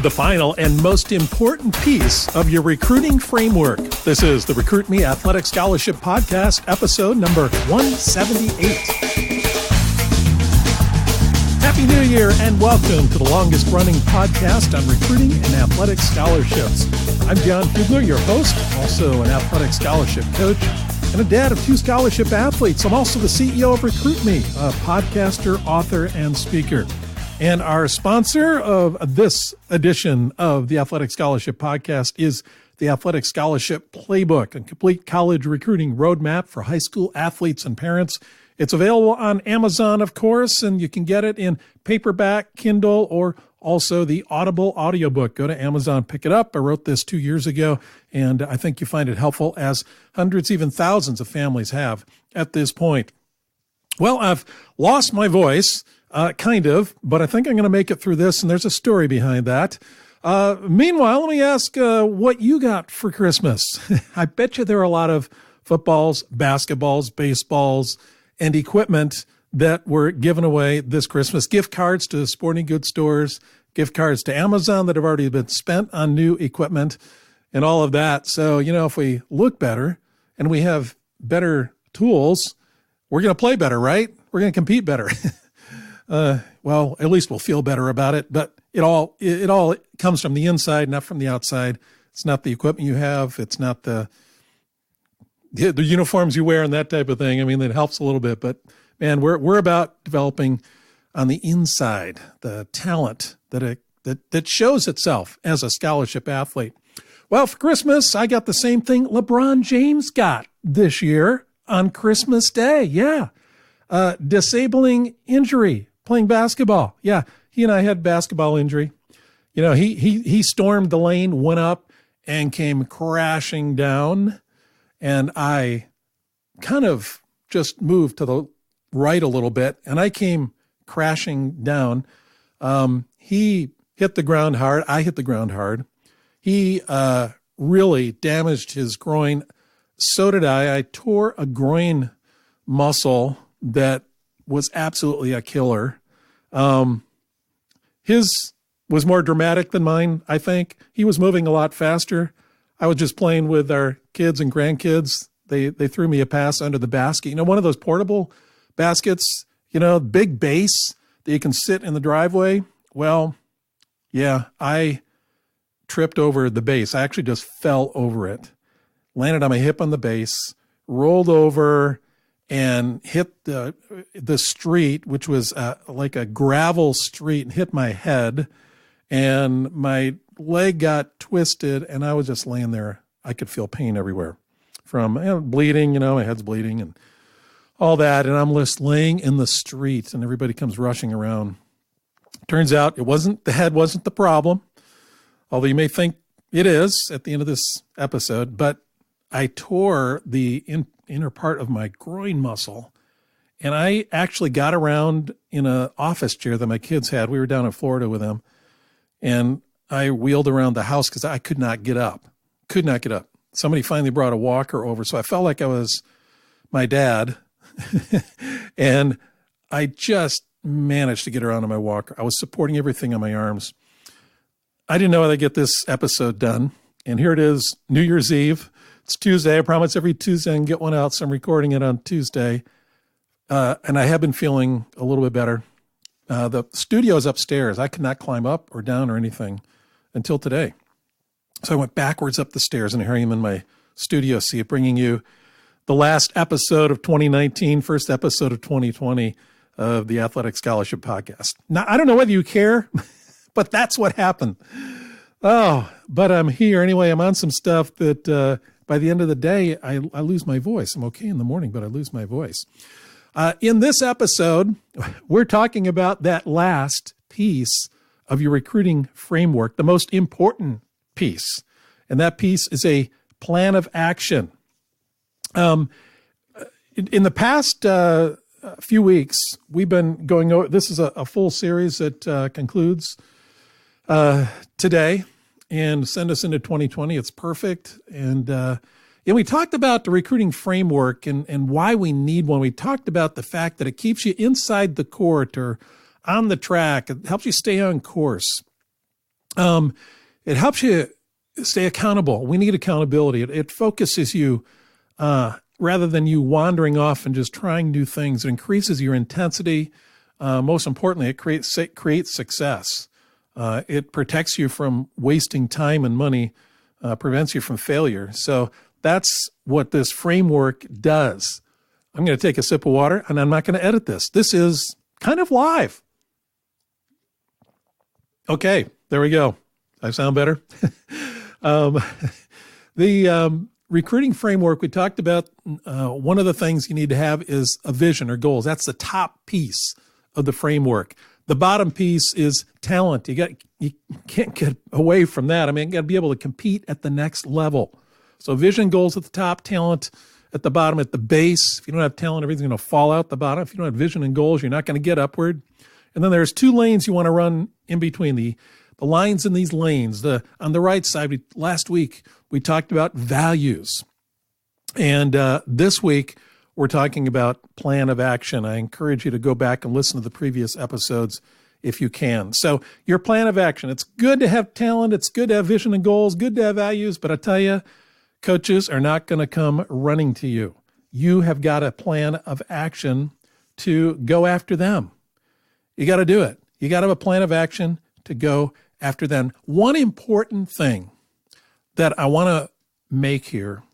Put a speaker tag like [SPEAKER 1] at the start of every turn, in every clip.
[SPEAKER 1] the final and most important piece of your recruiting framework. This is the Recruit Me Athletic Scholarship Podcast, episode number 178. Happy New Year and welcome to the longest running podcast on recruiting and athletic scholarships. I'm Jon Fugler, your host, also an athletic scholarship coach and a dad of 2 scholarship athletes. I'm also the CEO of Recruit Me, a podcaster, author, and speaker. And our sponsor of this edition of the Athletic Scholarship Podcast is the Athletic Scholarship Playbook, a complete college recruiting roadmap for high school athletes and parents. It's available on Amazon, of course, and you can get it in paperback, Kindle, or also the Audible audiobook. Go to Amazon, pick it up. I wrote this 2 years ago, and I think you find it helpful, as hundreds, even thousands of families have at this point. Well, I've lost my voice, kind of, but I think I'm going to make it through this, and there's a story behind that. Meanwhile, let me ask what you got for Christmas. I bet you there are a lot of footballs, basketballs, baseballs, and equipment that were given away this Christmas. Gift cards to sporting goods stores, gift cards to Amazon that have already been spent on new equipment and all of that. So, if we look better and we have better tools, we're going to play better, right? We're going to compete better. Well, at least we'll feel better about it, but it all comes from the inside, not from the outside. It's not the equipment you have. It's not the uniforms you wear and that type of thing. I mean, that helps a little bit, but man, we're about developing on the inside the talent that shows itself as a scholarship athlete. Well, for Christmas, I got the same thing LeBron James got this year on Christmas Day. Yeah. Disabling injury playing basketball. Yeah. He and I had basketball injury. He stormed the lane, went up and came crashing down. And I kind of just moved to the right a little bit, and I came crashing down. He hit the ground hard. I hit the ground hard. He really damaged his groin. So did I. I tore a groin muscle that was absolutely a killer. His was more dramatic than mine, I think. He was moving a lot faster. I was just playing with our kids and grandkids. They threw me a pass under the basket. One of those portable baskets, big base that you can sit in the driveway. Well, yeah, I tripped over the base. I actually just fell over it, landed on my hip on the base, rolled over and hit the street, which was like a gravel street, and hit my head, and my leg got twisted, and I was just laying there. I could feel pain everywhere from bleeding, my head's bleeding and all that. And I'm just laying in the street, and everybody comes rushing around. Turns out the head wasn't the problem, although you may think it is at the end of this episode, but I tore the inner part of my groin muscle, and I actually got around in an office chair that my kids had. We were down in Florida with them, and I wheeled around the house because I could not get up. Somebody finally brought a walker over, so I felt like I was my dad, and I just managed to get around on my walker. I was supporting everything on my arms. I didn't know how to get this episode done, and here it is, New Year's Eve. It's Tuesday. I promise every Tuesday I can get one out, so I'm recording it on Tuesday, and I have been feeling a little bit better. The studio is upstairs. I could not climb up or down or anything until today. So I went backwards up the stairs, and here I am in my studio seat, bringing you the last episode of 2019, first episode of 2020 of the Athletic Scholarship Podcast. Now, I don't know whether you care, but that's what happened. Oh, but I'm here. Anyway, I'm on some stuff that by the end of the day, I lose my voice. I'm okay in the morning, but I lose my voice. In this episode, we're talking about that last piece of your recruiting framework, the most important piece. And that piece is a plan of action. In the past few weeks, we've been going over, this is a full series that concludes today and send us into 2020. It's perfect. And we talked about the recruiting framework and why we need one. We talked about the fact that it keeps you inside the court or on the track. It helps you stay on course. It helps you stay accountable. We need accountability. It focuses you rather than you wandering off and just trying new things. It increases your intensity. Most importantly, it creates success. It protects you from wasting time and money, prevents you from failure. So that's what this framework does. I'm going to take a sip of water, and I'm not going to edit this. This is kind of live. Okay, there we go. I sound better? The recruiting framework, we talked about, one of the things you need to have is a vision or goals. That's the top piece of the framework. The bottom piece is talent. You can't get away from that. I mean, you got to be able to compete at the next level. So vision, goals at the top, talent at the bottom, at the base. If you don't have talent, everything's going to fall out the bottom. If you don't have vision and goals, you're not going to get upward. And then there's two lanes you want to run in between, the lines in these lanes. On the right side, last week, we talked about values. And this week, we're talking about plan of action. I encourage you to go back and listen to the previous episodes if you can. So your plan of action, it's good to have talent. It's good to have vision and goals, good to have values. But I tell you, coaches are not going to come running to you. You have got a plan of action to go after them. You got to do it. You got to have a plan of action to go after them. One important thing that I want to make here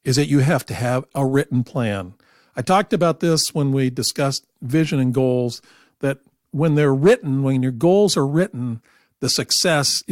[SPEAKER 1] is that you have to have a written plan. I talked about this when we discussed vision and goals, that when they're written, when your goals are written, the success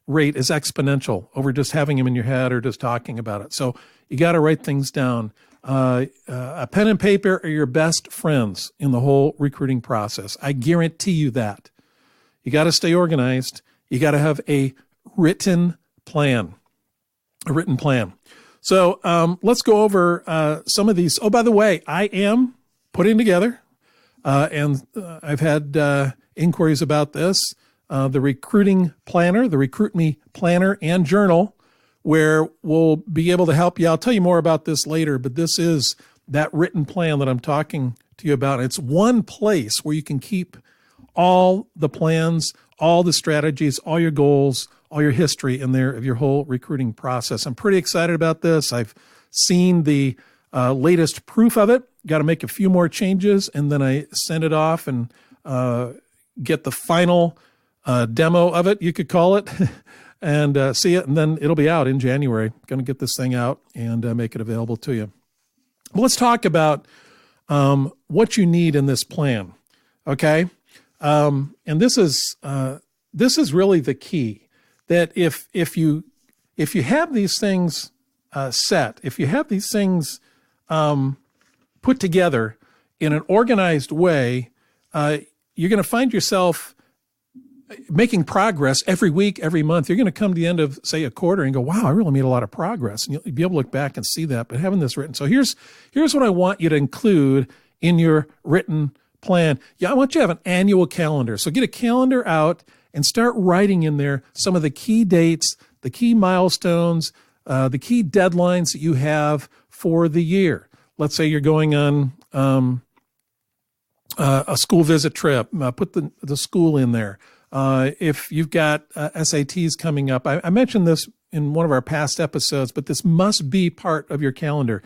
[SPEAKER 1] rate is exponential over just having them in your head or just talking about it. So you got to write things down. A pen and paper are your best friends in the whole recruiting process. I guarantee you that. You got to stay organized. You got to have a written plan. So let's go over some of these. Oh, by the way, I am putting together, and I've had inquiries about this, the recruiting planner, the Recruit Me planner and journal, where we'll be able to help you. I'll tell you more about this later, but this is that written plan that I'm talking to you about. It's one place where you can keep all the plans, all the strategies, all your goals, all your history in there of your whole recruiting process. I'm pretty excited about this. I've seen the latest proof of it. Got to make a few more changes, and then I send it off and get the final demo of it, you could call it, and see it, and then it'll be out in January. Going to get this thing out and make it available to you. Well, let's talk about what you need in this plan, okay? And this is really the key, that if you have these things set, if you have these things put together in an organized way, you're going to find yourself making progress every week, every month. You're going to come to the end of, say, a quarter and go, wow, I really made a lot of progress. And you'll be able to look back and see that, but having this written. So here's what I want you to include in your written plan. Yeah, I want you to have an annual calendar. So get a calendar out and start writing in there some of the key dates, the key milestones, the key deadlines that you have for the year. Let's say you're going on a school visit trip. Put the school in there. If you've got SATs coming up, I mentioned this in one of our past episodes, but this must be part of your calendar.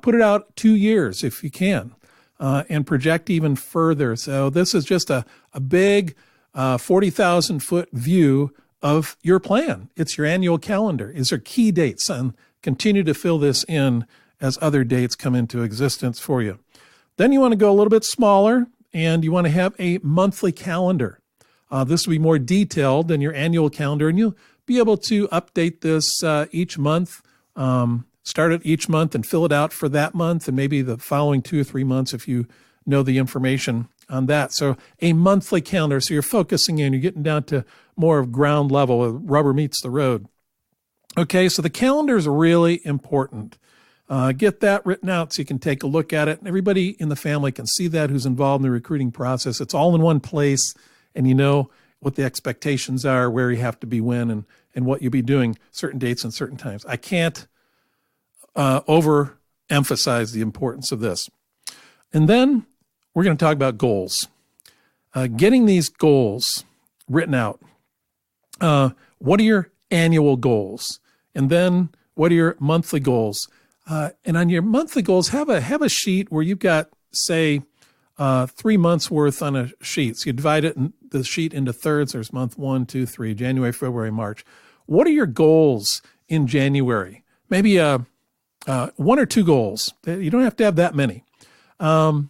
[SPEAKER 1] Put it out 2 years if you can, and project even further. So this is just a big 40,000-foot view of your plan. It's your annual calendar. Is there key dates? And continue to fill this in as other dates come into existence for you. Then you want to go a little bit smaller, and you want to have a monthly calendar. This will be more detailed than your annual calendar, and you'll be able to update this each month, start it each month and fill it out for that month and maybe the following 2 or 3 months if you know the information on that. So a monthly calendar, so you're focusing in, you're getting down to more of ground level, where rubber meets the road. Okay, so the calendar is really important. Get that written out so you can take a look at it. Everybody in the family can see that who's involved in the recruiting process. It's all in one place, and you know what the expectations are, where you have to be when, and what you'll be doing certain dates and certain times. I can't overemphasize the importance of this. And then we're going to talk about goals. Getting these goals written out. what are your annual goals? And then what are your monthly goals? And on your monthly goals, have a sheet where you've got, say, 3 months worth on a sheet. So you divide the sheet into thirds. There's month 1, 2, 3, January, February, March. What are your goals in January? Maybe 1 or 2 goals. You don't have to have that many. Then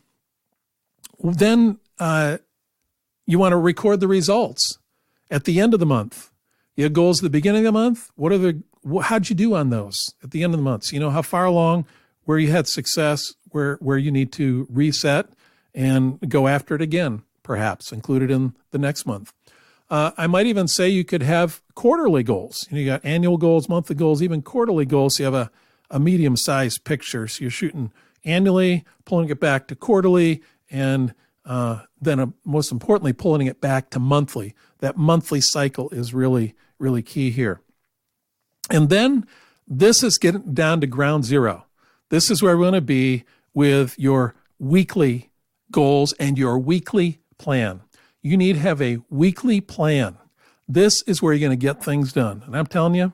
[SPEAKER 1] you want to record the results at the end of the month. You have goals at the beginning of the month. How'd you do on those at the end of the month? So you know how far along, where you had success, where you need to reset and go after it again, perhaps include it in the next month. I might even say you could have quarterly goals. You got annual goals, monthly goals, even quarterly goals. So you have a medium-sized picture. So you're shooting annually, pulling it back to quarterly, and then most importantly, pulling it back to monthly. That monthly cycle is really, really key here. And then this is getting down to ground zero. This is where we want to be with your weekly goals and your weekly plan. You need to have a weekly plan. This is where you're going to get things done. And I'm telling you,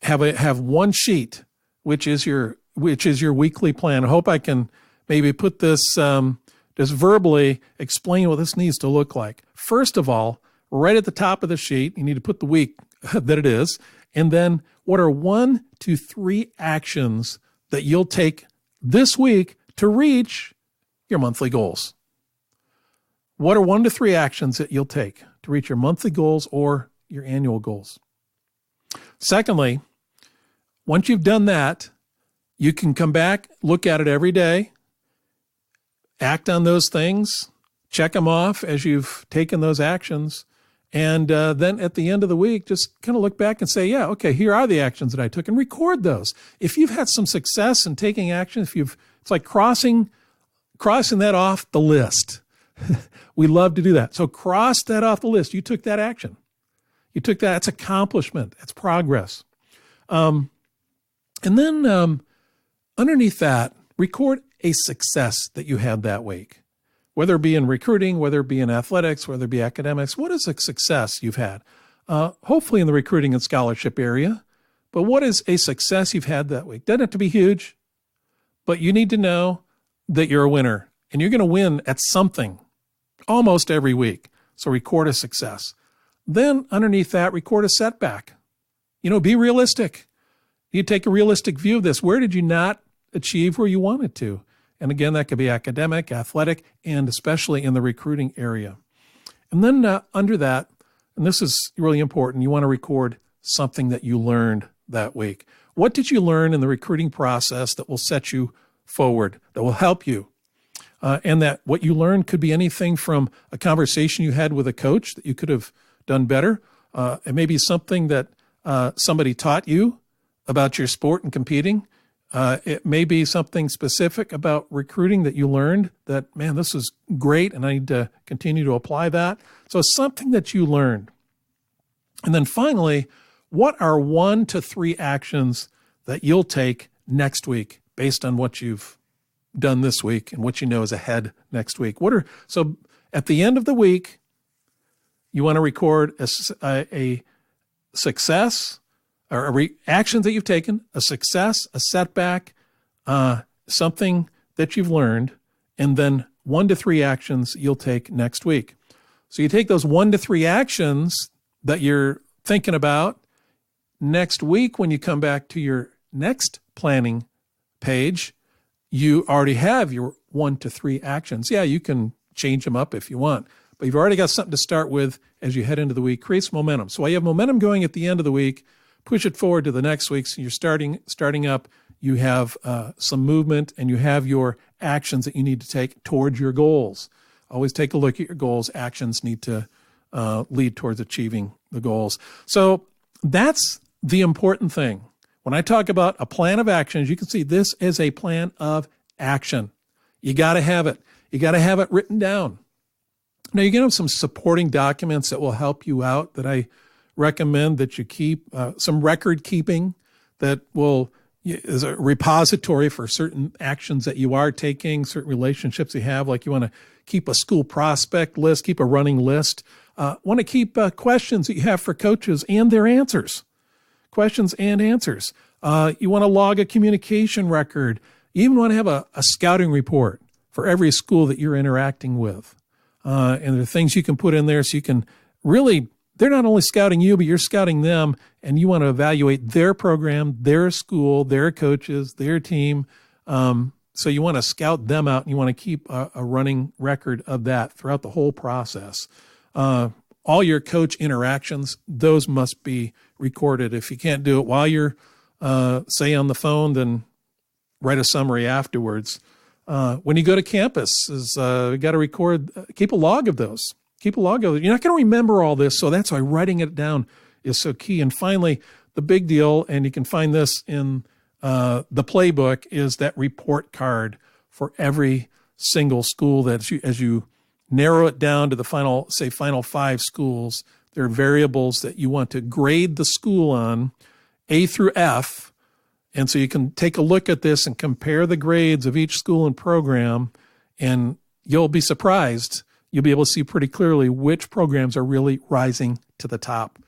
[SPEAKER 1] have one sheet, which is your weekly plan. I hope I can maybe put this, just verbally explain what this needs to look like. First of all, right at the top of the sheet, you need to put the week that it is. And then what are 1 to 3 actions that you'll take this week to reach your monthly goals? What are 1 to 3 actions that you'll take to reach your monthly goals or your annual goals? Secondly, once you've done that, you can come back, look at it every day, act on those things, check them off as you've taken those actions, and then at the end of the week, just kind of look back and say, yeah, okay, here are the actions that I took, and record those. If you've had some success in taking action, it's like crossing that off the list. We love to do that. So cross that off the list. You took that action. You took that. It's accomplishment. It's progress. And then underneath that, record a success that you had that week. Whether it be in recruiting, whether it be in athletics, whether it be academics, what is a success you've had? Hopefully in the recruiting and scholarship area, but what is a success you've had that week? Doesn't have to be huge, but you need to know that you're a winner, and you're going to win at something almost every week. So record a success. Then underneath that, record a setback. Be realistic. You take a realistic view of this. Where did you not achieve where you wanted to? And again, that could be academic, athletic, and especially in the recruiting area. And then under that, and this is really important, you want to record something that you learned that week. What did you learn in the recruiting process that will set you forward, that will help you? And that what you learned could be anything from a conversation you had with a coach that you could have done better. It may be something that somebody taught you about your sport and competing. It may be something specific about recruiting that you learned that, man, this is great, and I need to continue to apply that. So something that you learned. And then finally, what are 1 to 3 actions that you'll take next week based on what you've done this week and what you know is ahead next week? So at the end of the week, you want to record a success, or actions that you've taken, a success, a setback, something that you've learned, and then 1 to 3 actions you'll take next week. So you take those 1 to 3 actions that you're thinking about next week. When you come back to your next planning page, you already have your 1 to 3 actions. Yeah, you can change them up if you want, but you've already got something to start with as you head into the week. Creates momentum. So while you have momentum going at the end of the week, push it forward to the next week. So you're starting up, you have some movement, and you have your actions that you need to take towards your goals. Always take a look at your goals. Actions need to lead towards achieving the goals. So that's the important thing. When I talk about a plan of action, as you can see, this is a plan of action. You got to have it. You got to have it written down. Now, you're going to have some supporting documents that will help you out that I recommend that you keep, some record keeping that will is a repository for certain actions that you are taking, certain relationships you have, like you want to keep a school prospect list, keep a running list, want to keep questions that you have for coaches and their answers, questions and answers. You want to log a communication record. You even want to have a scouting report for every school that you're interacting with. And there are things you can put in there so you can really, they're not only scouting you, but you're scouting them, and you want to evaluate their program, their school, their coaches, their team. So you want to scout them out, and you want to keep a running record of that throughout the whole process. All your coach interactions, those must be recorded. If you can't do it while you're, say, on the phone, then write a summary afterwards. When you go to campus, you got to record, keep a log of those. Keep a log of it. You're not going to remember all this, so that's why writing it down is so key. And finally, the big deal, and you can find this in the Playbook, is that report card for every single school that as you narrow it down to the final 5 schools. There are variables that you want to grade the school on, A through F. And so you can take a look at this and compare the grades of each school and program, and you'll be surprised. You'll be able to see pretty clearly which programs are really rising to the top.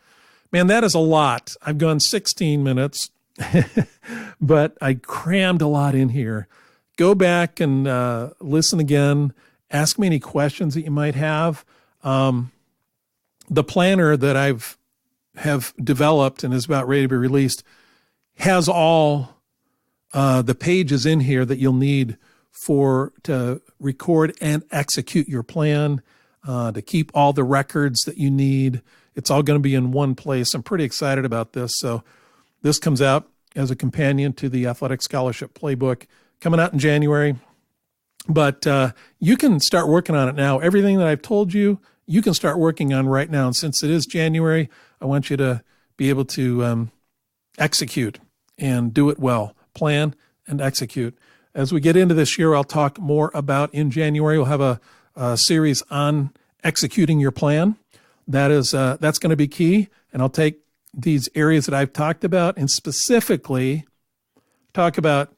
[SPEAKER 1] Man, that is a lot. I've gone 16 minutes, but I crammed a lot in here. Go back and listen again. Ask me any questions that you might have. The planner that have developed and is about ready to be released has all the pages in here that you'll need to record and execute your plan, to keep all the records that you need. It's all going to be in one place. I'm pretty excited about this. So this comes out as a companion to the Athletic Scholarship Playbook, coming out in January. But you can start working on it now. Everything that I've told you, you can start working on right now. And since it is January, I want you to be able to execute and do it well. Plan and execute. As we get into this year, I'll talk more about in January. We'll have a series on executing your plan. That's going to be key. And I'll take these areas that I've talked about and specifically talk about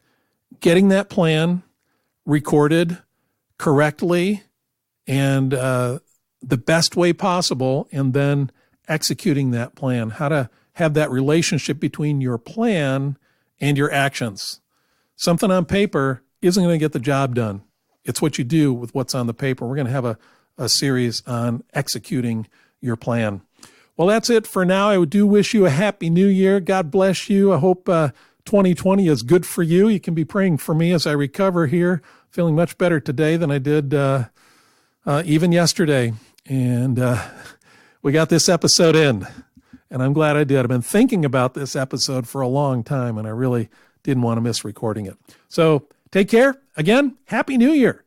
[SPEAKER 1] getting that plan recorded correctly and the best way possible, and then executing that plan, how to have that relationship between your plan and your actions. Something on paper isn't going to get the job done. It's what you do with what's on the paper. We're going to have a series on executing your plan. Well, that's it for now. I do wish you a happy new year. God bless you. I hope 2020 is good for you. You can be praying for me as I recover here, feeling much better today than I did even yesterday. And we got this episode in, and I'm glad I did. I've been thinking about this episode for a long time, and I really didn't want to miss recording it. So take care. Again, Happy New Year.